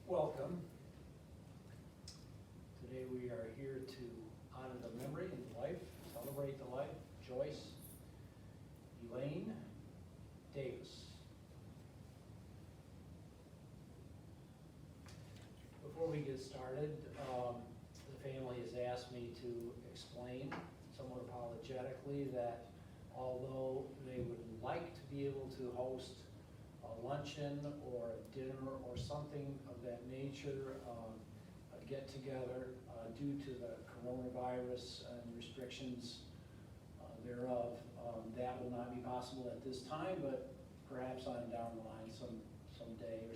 Welcome. Today we are here to honor the memory and the life, celebrate the life, Joyce Elaine Davis. Before we get started, the family has asked me to explain somewhat apologetically that although they would like to be able to host a luncheon or a dinner or something of that nature, a get-together, due to the coronavirus and restrictions thereof, that will not be possible at this time, but perhaps on down the line some day or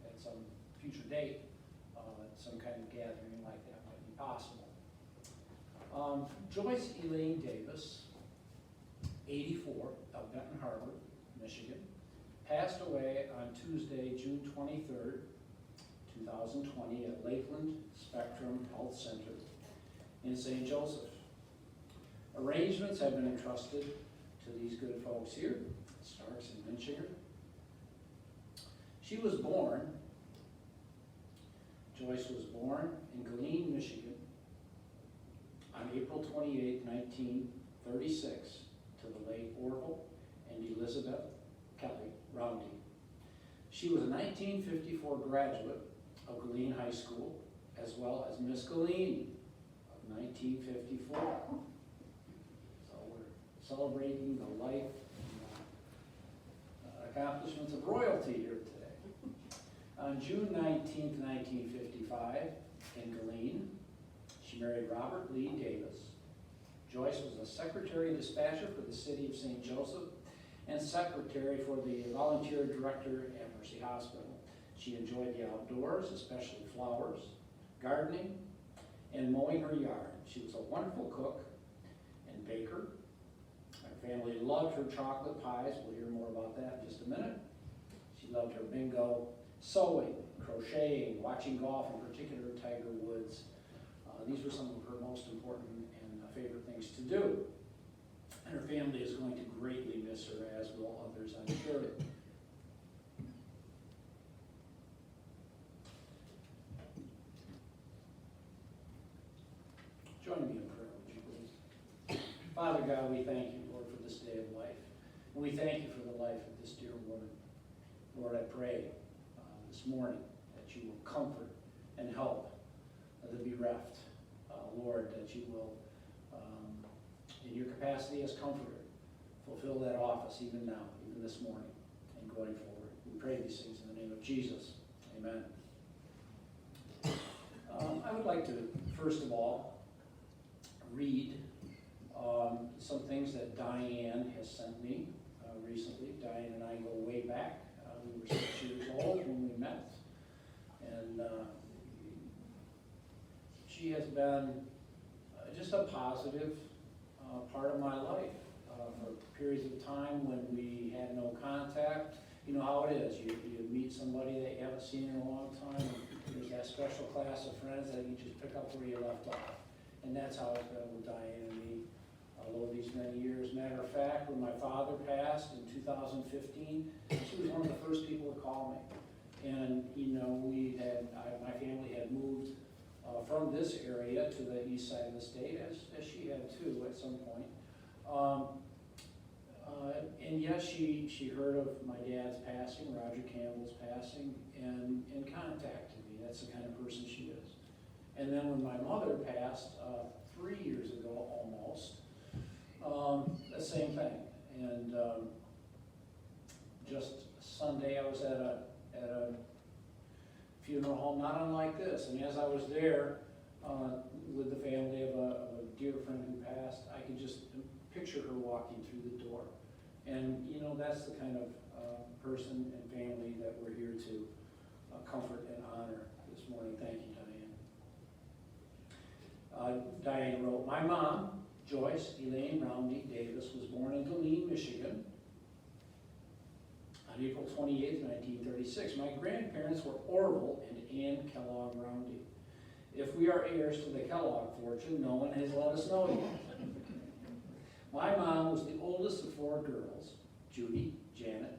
at some future date, some kind of gathering like that might be possible. Joyce Elaine Davis, 84, of Benton Harbor, Michigan, passed away on Tuesday, June 23rd, 2020 at Lakeland Spectrum Health Center in St. Joseph. Arrangements have been entrusted to these good folks here, Starks and Minchinger. Joyce was born in Gillene, Michigan on April 28, 1936 to the late Orville and Elizabeth Kelly Roundy. She was a 1954 graduate of Gillene High School, as well as Miss Gillene of 1954. So we're celebrating the life and accomplishments of royalty here today. On June 19, 1955, in Gillene, she married Robert Lee Davis. Joyce was a secretary dispatcher for the city of St. Joseph and secretary for the volunteer director at Mercy Hospital. She enjoyed the outdoors, especially flowers, gardening, and mowing her yard. She was a wonderful cook and baker. Her family loved her chocolate pies. We'll hear more about that in just a minute. She loved her bingo, sewing, crocheting, watching golf, in particular Tiger Woods. These were some of her most important and favorite things to do. And her family is going to greatly miss her, as will others, I'm sure. Join me in prayer, would you please? Father God, we thank you, Lord, for this day of life. And we thank you for the life of this dear woman. Lord, I pray this morning that you will comfort and help the bereft. Lord, that you will, in your capacity as comforter, fulfill that office even now, even this morning, and going forward. We pray these things in the name of Jesus. Amen. I would like to, first of all, read some things that Diane has sent me recently. Diane and I go way back. We were 6 years old when we met. And she has been just a positive part of my life for periods of time when we had no contact. You know how it is. You meet somebody that you haven't seen in a long time, and there's that special class of friends that you just pick up where you left off. And that's how it's been with Diane and me over these many years. Matter of fact, when my father passed in 2015, she was one of the first people to call me. And, you know, my family had moved from this area to the east side of the state, as she had too at some point. And yes, she heard of my dad's passing, Roger Campbell's passing, and contacted me. That's the kind of person she is. And then when my mother passed 3 years ago almost, the same thing. And just Sunday I was at a funeral home, not unlike this. And as I was there with the family of a dear friend who passed, I could just picture her walking through the door. And you know, that's the kind of person and family that we're here to comfort and honor this morning. Thank you, Diane. Diane wrote, my mom, Joyce Elaine Roundy Davis, was born in Gillene, Michigan on April 28, 1936. My grandparents were Orville and Ann Kellogg Roundy. If we are heirs to the Kellogg fortune, no one has let us know yet. My mom was the oldest of 4 girls. Judy, Janet,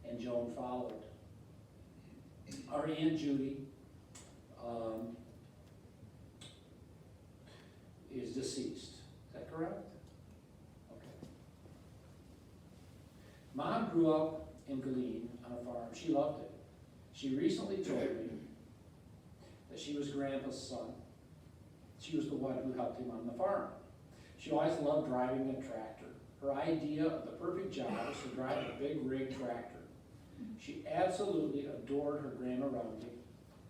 and Joan followed. Our Aunt Judy is deceased. Is that correct? Okay. Mom grew up in Galeen on a farm. She loved it. She recently told me that she was Grandpa's son. She was the one who helped him on the farm. She always loved driving a tractor. Her idea of the perfect job was to drive a big rig tractor. She absolutely adored her Grandma Roundy,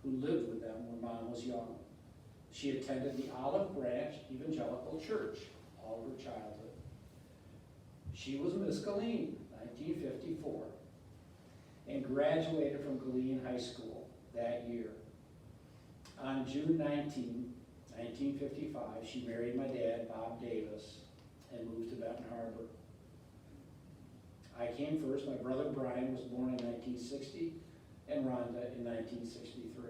who lived with them when Mom was young. She attended the Olive Branch Evangelical Church all of her childhood. She was Miss Galeen, 1954, and graduated from Galeen High School that year. On June 19, 1955, she married my dad, Bob Davis, and moved to Benton Harbor. I came first. My brother Brian was born in 1960 and Rhonda in 1963.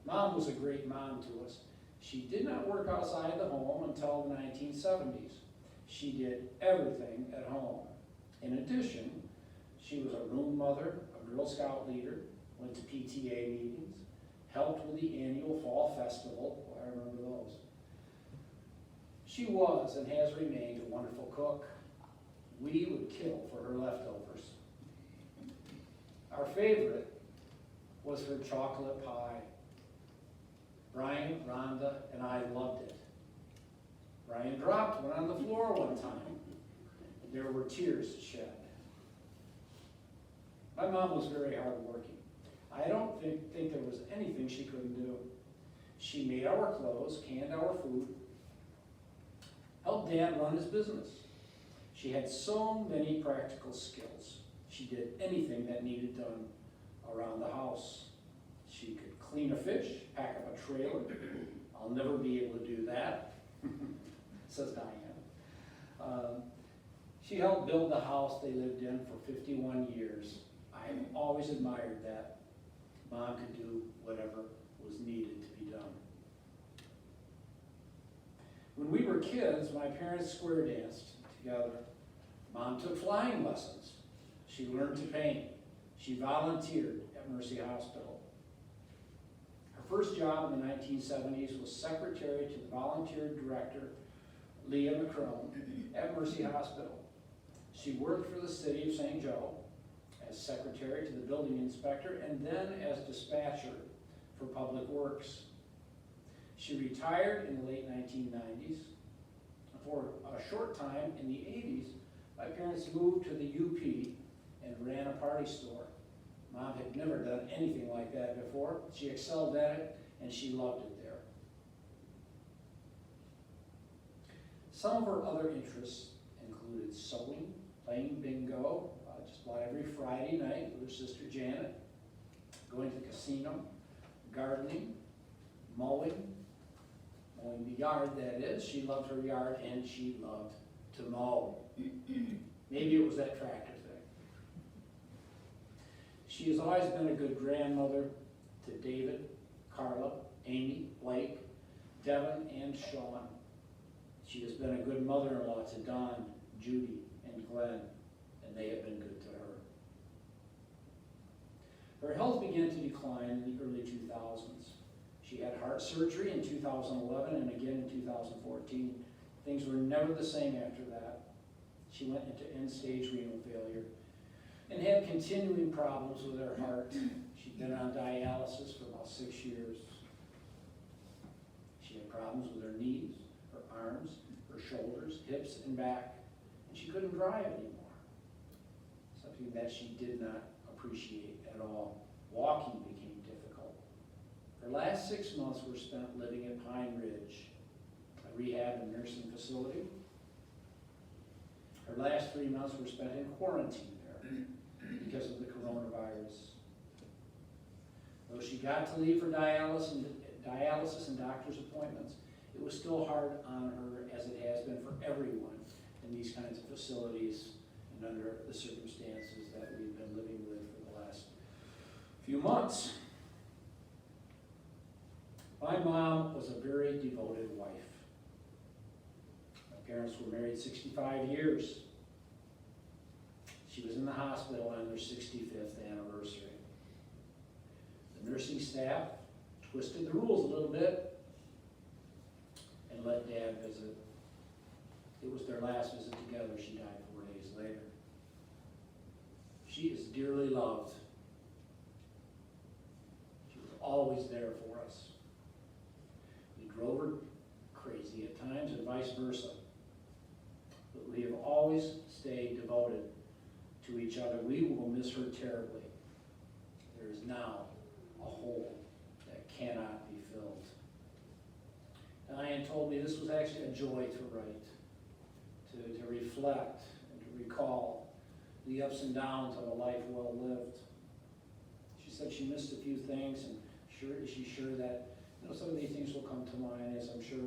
Mom was a great mom to us. She did not work outside the home until the 1970s. She did everything at home. In addition, she was a room mother, a Girl Scout leader, went to PTA meetings, helped with the annual fall festival. Oh, I remember those. She was and has remained a wonderful cook. We would kill for her leftovers. Our favorite was her chocolate pie. Brian, Rhonda, and I loved it. Brian dropped one on the floor one time. There were tears shed. My mom was very hardworking. I don't think there was anything she couldn't do. She made our clothes, canned our food, helped Dad run his business. She had so many practical skills. She did anything that needed done around the house. She could clean a fish, pack up a trailer. I'll never be able to do that, says Diane. She helped build the house they lived in for 51 years. I've always admired that. Mom could do whatever was needed to be done. When we were kids, my parents square danced together. Mom took flying lessons. She learned to paint. She volunteered at Mercy Hospital. Her first job in the 1970s was secretary to the volunteer director, Leah McCrone, at Mercy Hospital. She worked for the city of St. Joe as secretary to the building inspector and then as dispatcher for Public Works. She retired in the late 1990s. For a short time in the 80s, my parents moved to the UP and ran a party store. Mom had never done anything like that before. She excelled at it and she loved it there. Some of her other interests included sewing, playing bingo, just about every Friday night with her sister Janet, going to the casino, gardening, mowing the yard, that is. She loved her yard and she loved to mow. Maybe it was that tractor thing. She has always been a good grandmother to David, Carla, Amy, Blake, Devin, and Sean. She has been a good mother-in-law to Don, Judy, and Glenn, and they have been good to her. Her health began to decline in the early 2000s. She had heart surgery in 2011 and again in 2014. Things were never the same after that. She went into end-stage renal failure and had continuing problems with her heart. She'd been on dialysis for about 6 years. She had problems with her knees, her arms, her shoulders, hips, and back, and she couldn't drive anymore, something that she did not appreciate at all. Walking became difficult. Her last 6 months were spent living at Pine Ridge, a rehab and nursing facility. Her last 3 months were spent in quarantine there because of the coronavirus. Though she got to leave for dialysis and doctor's appointments, it was still hard on her, as it has been for everyone in these kinds of facilities and under the circumstances that we've been living with for the last few months. My mom was a very devoted wife. My parents were married 65 years. She was in the hospital on their 65th anniversary. The nursing staff twisted the rules a little bit and let Dad visit. It was their last visit together. She died 4 days later. She is dearly loved. She was always there for us. We drove her crazy at times and vice versa. But we have always stayed devoted to each other. We will miss her terribly. There is now a hole that cannot be filled. Diane told me this was actually a joy to write, to reflect, and to recall the ups and downs of a life well lived. She said she missed a few things, and she's sure that some of these things will come to mind, as I'm sure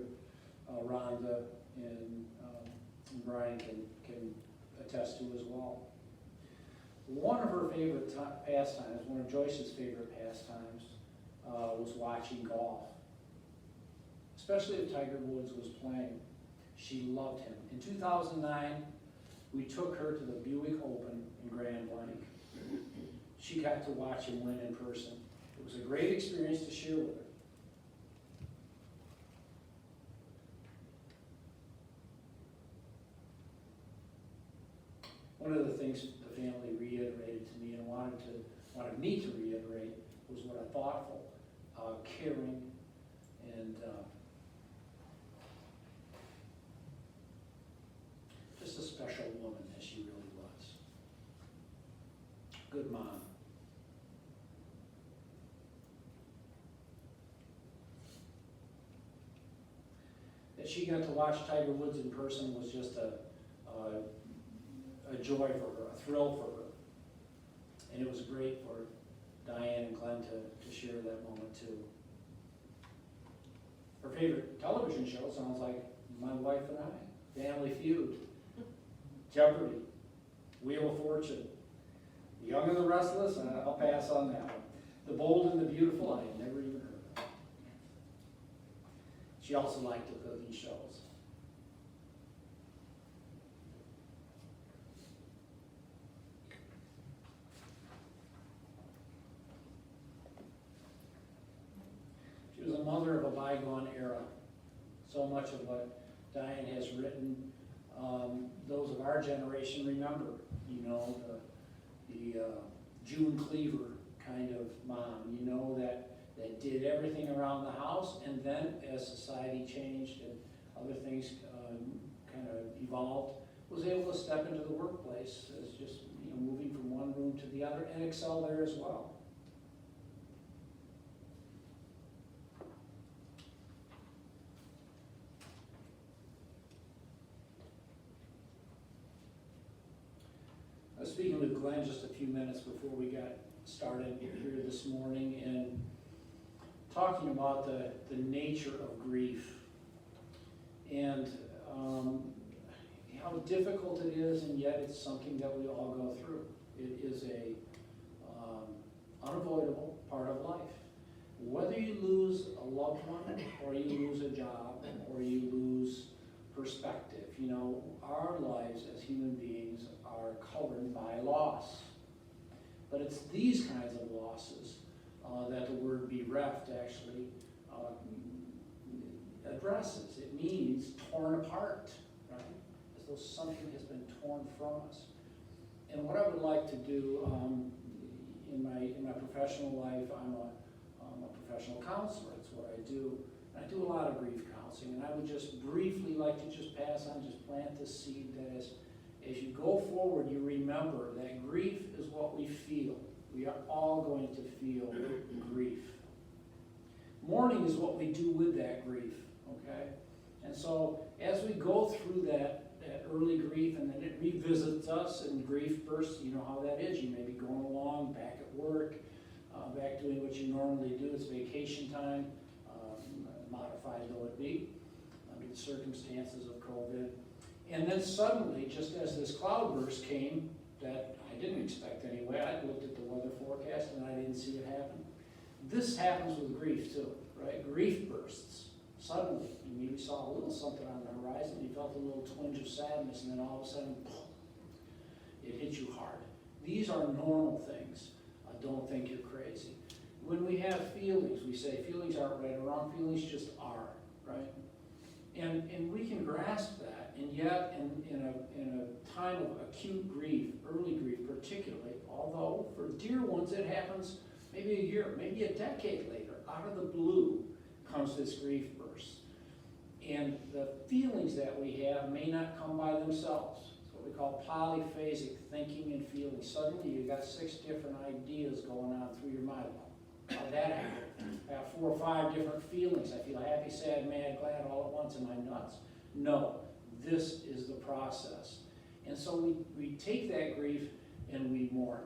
Rhonda and Brian can attest to as well. One of her favorite pastimes, one of Joyce's favorite pastimes, was watching golf, especially if Tiger Woods was playing. She loved him. In 2009, we took her to the Buick Open in Grand Blanc. She got to watch him win in person. It was a great experience to share with her. One of the things the family reiterated to me and wanted me to reiterate was what a thoughtful, caring, and just a special woman that she really was. Good mom. That she got to watch Tiger Woods in person was just a joy for her, a thrill for her. And it was great for Diane and Glenn to share that moment too. Her favorite television show sounds like My Wife and I, Family Feud, Jeopardy, Wheel of Fortune, The Young and the Restless, and I'll pass on that one. The Bold and the Beautiful, I had never even heard of. She also liked the cooking shows. She was a mother of a bygone era. So much of what Diane has written, those of our generation remember. The June Cleaver kind of mom, that did everything around the house, and then as society changed and other things kind of evolved, was able to step into the workplace as just moving from one room to the other and excel there as well. I was speaking with Glenn just a few minutes before we got started here this morning, and talking about the nature of grief and how difficult it is, and yet it's something that we all go through. It is a unavoidable part of life. Whether you lose a loved one, or you lose a job, or you lose perspective, our lives as human beings are covered by loss. But it's these kinds of losses that the word bereft actually addresses. It means torn apart, right? As though something has been torn from us. And what I would like to do in my professional life, I'm a professional counselor. That's what I do. I do a lot of grief counseling, and I would just briefly like to just pass on, just plant the seed that as you go forward, you remember that grief is what we feel. We are all going to feel grief. Mourning is what we do with that grief, okay? And so as we go through that early grief, and then it revisits us, and grief bursts, you know how that is. You may be going along, back at work, back doing what you normally do. It's vacation time, modified though it be, under the circumstances of COVID. And then suddenly, just as this cloudburst came, that I didn't expect anyway, I looked at the weather forecast and I didn't see it happen. This happens with grief too, right? Grief bursts. Suddenly, you maybe saw a little something on the horizon, you felt a little twinge of sadness, and then all of a sudden, it hits you hard. These are normal things. Don't think you're crazy. When we have feelings, we say feelings aren't right or wrong, feelings just are, right? And we can grasp that, and yet in a time of acute grief, early grief particularly, although for dear ones it happens maybe a year, maybe a decade later, out of the blue comes this grief burst. And the feelings that we have may not come by themselves. It's what we call polyphasic thinking and feeling. Suddenly you've got 6 different ideas going on through your mind. How did that happen? I have 4 or 5 different feelings. I feel happy, sad, mad, glad all at once. Am I nuts? No, this is the process. And so we take that grief and we mourn.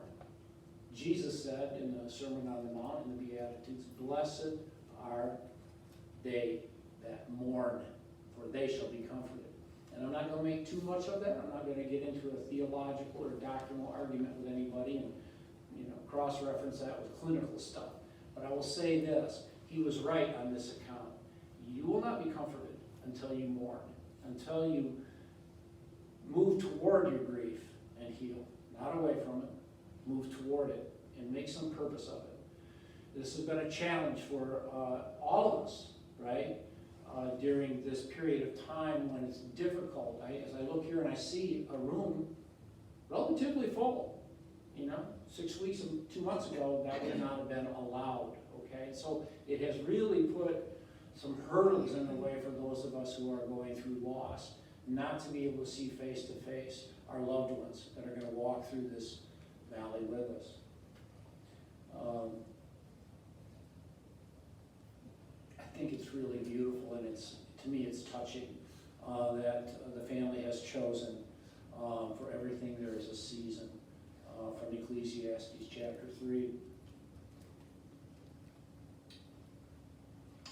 Jesus said in the Sermon on the Mount, in the Beatitudes, blessed are they that mourn, for they shall be comforted. And I'm not going to make too much of that. I'm not going to get into a theological or doctrinal argument with anybody and cross-reference that with clinical stuff. But I will say this, he was right on this account. You will not be comforted until you mourn, until you move toward your grief and heal. Not away from it, move toward it and make some purpose of it. This has been a challenge for all of us, right? During this period of time when it's difficult. As I look here and I see a room relatively full, 6 weeks and 2 months ago, that would not have been allowed, okay? So it has really put some hurdles in the way for those of us who are going through loss, not to be able to see face to face our loved ones that are going to walk through this valley with us. I think it's really beautiful, and to me it's touching that the family has chosen for everything there is a season. From Ecclesiastes chapter 3.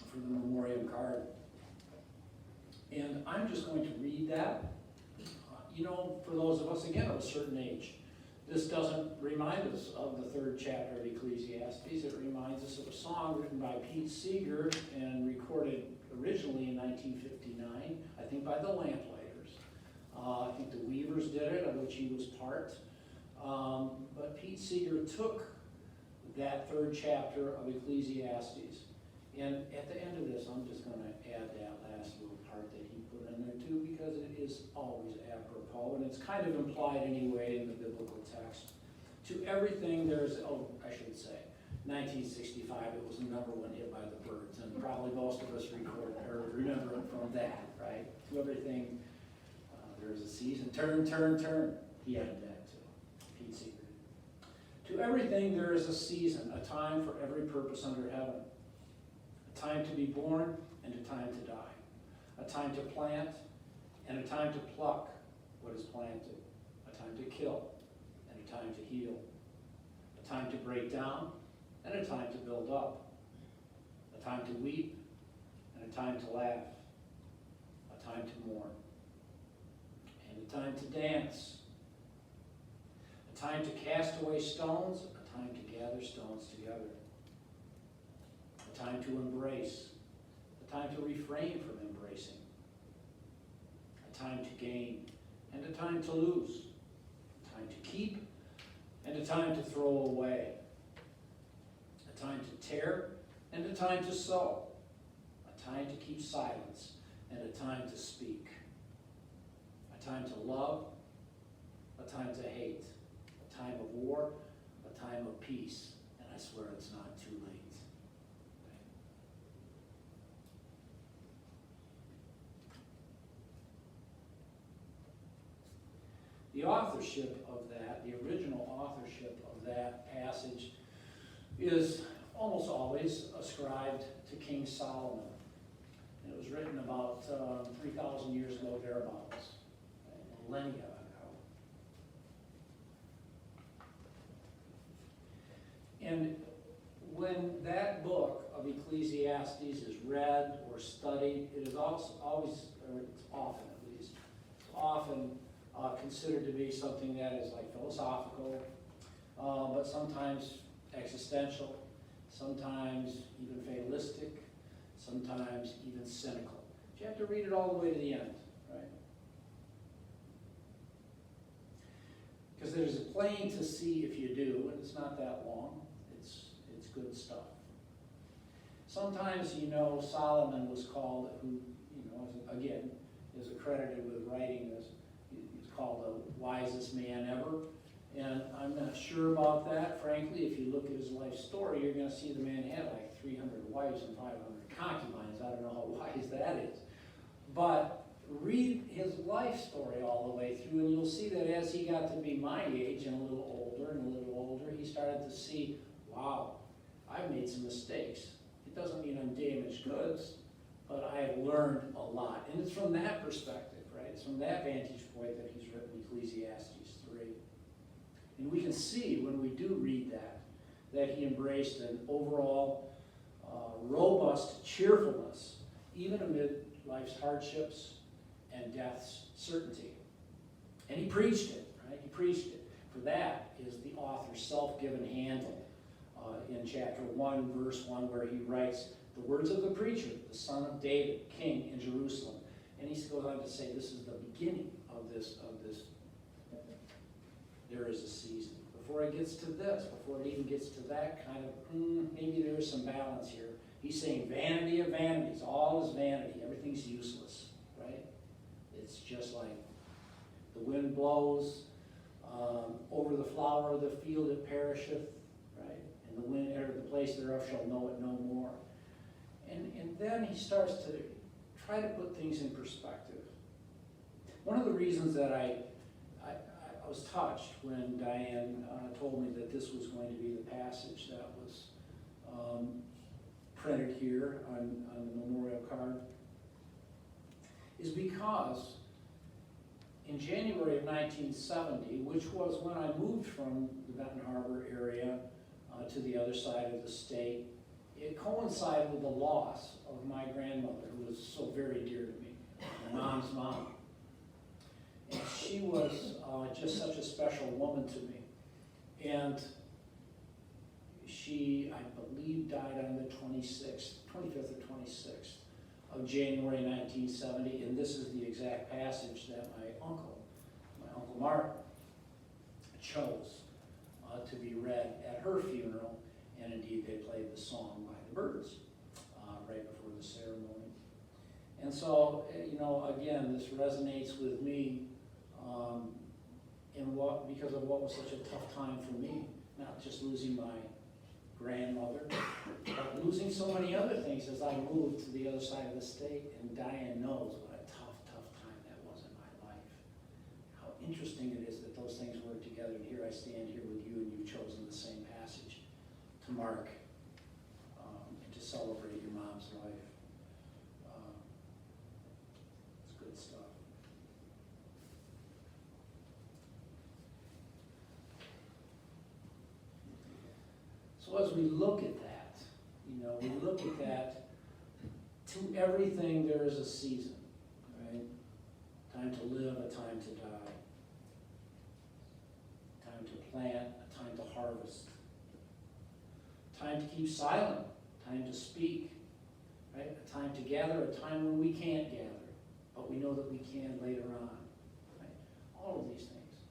For the memoriam card. And I'm just going to read that. For those of us, again, of a certain age, this doesn't remind us of the 3rd chapter of Ecclesiastes. It reminds us of a song written by Pete Seeger and recorded originally in 1959, I think by the Lamplighters. I think the Weavers did it, of which he was part. But Pete Seeger took that 3rd chapter of Ecclesiastes, and at the end of this, I'm just going to add that last little part that he put in there too, because it is always apropos, and it's kind of implied anyway in the biblical text. To everything there's, I should say, 1965, it was the #1 hit by the Byrds, and probably most of us remember it from that, right? To everything, there's a season, turn, turn, turn. He added that. To everything there is a season, a time for every purpose under heaven. A time to be born and a time to die. A time to plant and a time to pluck what is planted. A time to kill and a time to heal. A time to break down and a time to build up. A time to weep and a time to laugh. A time to mourn and a time to dance. A time to cast away stones, a time to gather stones together. A time to embrace, a time to refrain from embracing. A time to gain, and a time to lose. A time to keep, and a time to throw away. A time to tear, and a time to sow. A time to keep silence, and a time to speak. A time to love, a time to hate. A time of war, a time of peace, and I swear it's not too late. The authorship of that, the original authorship of that passage is almost always ascribed to King Solomon. And it was written about 3,000 years ago, thereabouts, millennia ago. And when that book of Ecclesiastes is read or studied, it is also always, or it's often at least, often considered to be something that is like philosophical, but sometimes existential, sometimes even fatalistic, sometimes even cynical. But you have to read it all the way to the end, right? because there's plain to see if you do, and it's not that long. It's good stuff. Sometimes, Solomon was called, who, again, is accredited with writing this. He's called the wisest man ever. And I'm not sure about that. Frankly, if you look at his life story, you're going to see the man had like 300 wives and 500 concubines. I don't know how wise that is. But read his life story all the way through, and you'll see that as he got to be my age and a little older, he started to see, wow, I've made some mistakes. It doesn't mean I'm damaged goods, but I have learned a lot. And it's from that perspective, right? It's from that vantage point that he's written Ecclesiastes 3. And we can see when we do read that he embraced an overall robust cheerfulness, even amid life's hardships and death's certainty. And he preached it, right? He preached it. For that is the author's self-given handle in chapter 1, verse 1, where he writes, the words of the preacher, the son of David, king in Jerusalem. And he goes on to say, this is the beginning of this. There is a season. Before it gets to this, before it even gets to that kind of, maybe there is some balance here. He's saying vanity of vanities, all is vanity, everything's useless, right? It's just like the wind blows over the flower of the field, it perisheth, right? And the wind, or the place thereof shall know it no more. And then he starts to try to put things in perspective. One of the reasons that I was touched when Diane told me that this was going to be the passage that was printed here on the memorial card is because in January of 1970, which was when I moved from the Benton Harbor area to the other side of the state, it coincided with the loss of my grandmother, who was so very dear to me, my mom's mom. And she was just such a special woman to me. And she, I believe, died on the 25th or 26th of January 1970, and this is the exact passage that my uncle Martin, chose to be read at her funeral, and indeed they played the song by the Byrds right before the ceremony. And so, again, this resonates with me because of what was such a tough time for me, not just losing my grandmother, but losing so many other things as I moved to the other side of the state, and Diane knows what a tough time that was in my life. How interesting it is that those things work together, and here I stand here with you, and you've chosen the same passage to mark and to celebrate your mom's life. It's good stuff. So as we look at that, to everything there is a season, right? Time to live, a time to die. Time to plant, a time to harvest. Time to keep silent, time to speak, right? A time to gather, a time when we can't gather, but we know that we can later on, right? All of these things.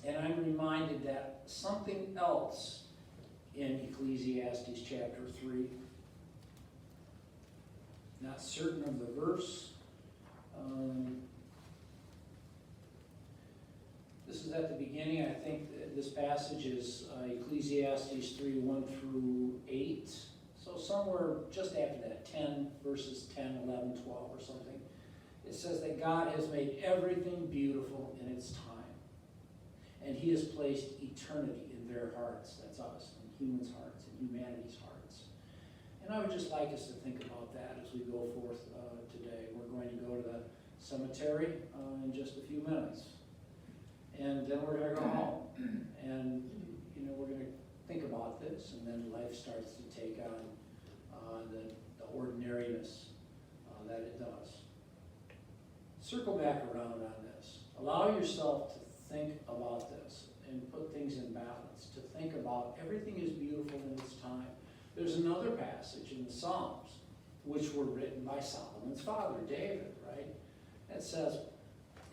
And I'm reminded that something else in Ecclesiastes chapter 3, not certain of the verse. This is at the beginning. I think this passage is Ecclesiastes 3, 1 through 8. So somewhere just after that, 10, verses 10, 11, 12 or something. It says that God has made everything beautiful in its time. And he has placed eternity in their hearts. That's us, in humans' hearts, in humanity's hearts. And I would just like us to think about that as we go forth today. We're going to go to the cemetery in just a few minutes. And then we're going to go home. And, we're going to think about this, and then life starts to take on the ordinariness that it does. Circle back around on this. Allow yourself to think about this and put things in balance, to think about everything is beautiful in its time. There's another passage in the Psalms, which were written by Solomon's father, David, right? That says,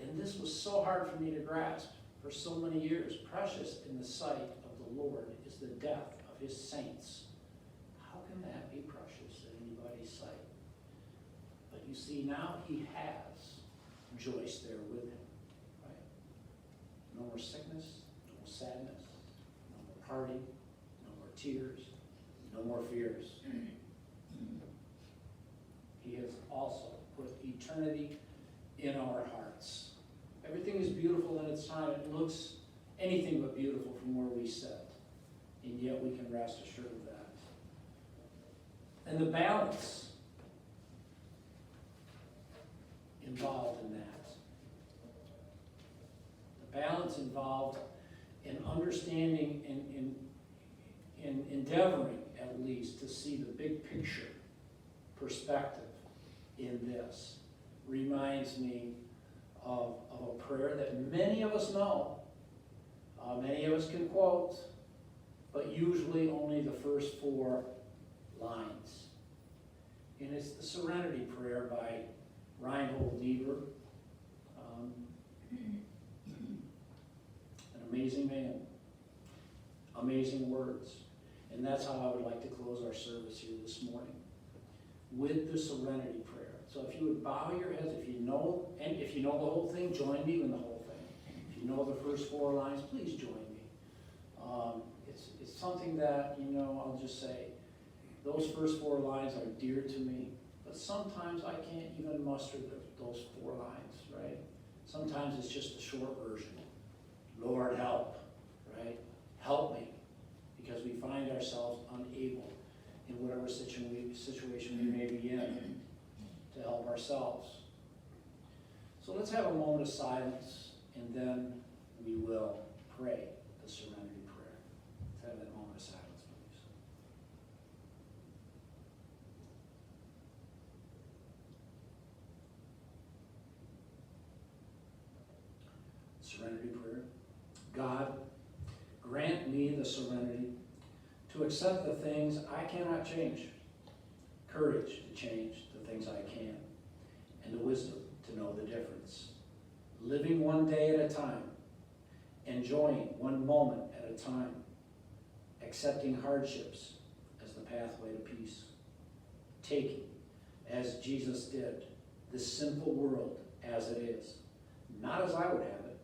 and this was so hard for me to grasp, for so many years, precious in the sight of the Lord is the death of his saints. How can that be precious in anybody's sight? But you see, now he has Joyce there with him, right? No more sickness, no more sadness, no more party, no more tears, no more fears. He has also put eternity in our hearts. Everything is beautiful in its time. It looks anything but beautiful from where we sit. And yet we can rest assured of that. And the balance involved in that. The balance involved in understanding and in endeavoring, at least, to see the big picture perspective in this reminds me of a prayer that many of us know, many of us can quote, but usually only the first 4 lines. And it's the Serenity Prayer by Reinhold Niebuhr, an amazing man, amazing words. And that's how I would like to close our service here this morning, with the Serenity Prayer. So if you would bow your heads, if you know the whole thing, join me in the whole thing. If you know the first 4 lines, please join me. It's something that, I'll just say, those first 4 lines are dear to me, but sometimes I can't even muster those 4 lines, right? Sometimes it's just the short version. Lord, help, right? Help me, because we find ourselves unable in whatever situation we may be in to help ourselves. So let's have a moment of silence, and then we will pray the Serenity Prayer. Let's have that moment of silence, please. Serenity Prayer. God, grant me the serenity to accept the things I cannot change, courage to change the things I can, and the wisdom to know the difference. Living one day at a time, enjoying one moment at a time, accepting hardships as the pathway to peace, taking, as Jesus did, this sinful world as it is, not as I would have it,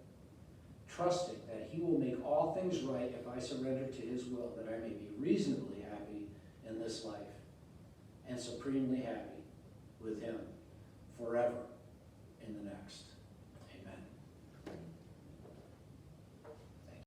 trusting that he will make all things right if I surrender to his will, that I may be reasonably happy in this life and supremely happy with him forever.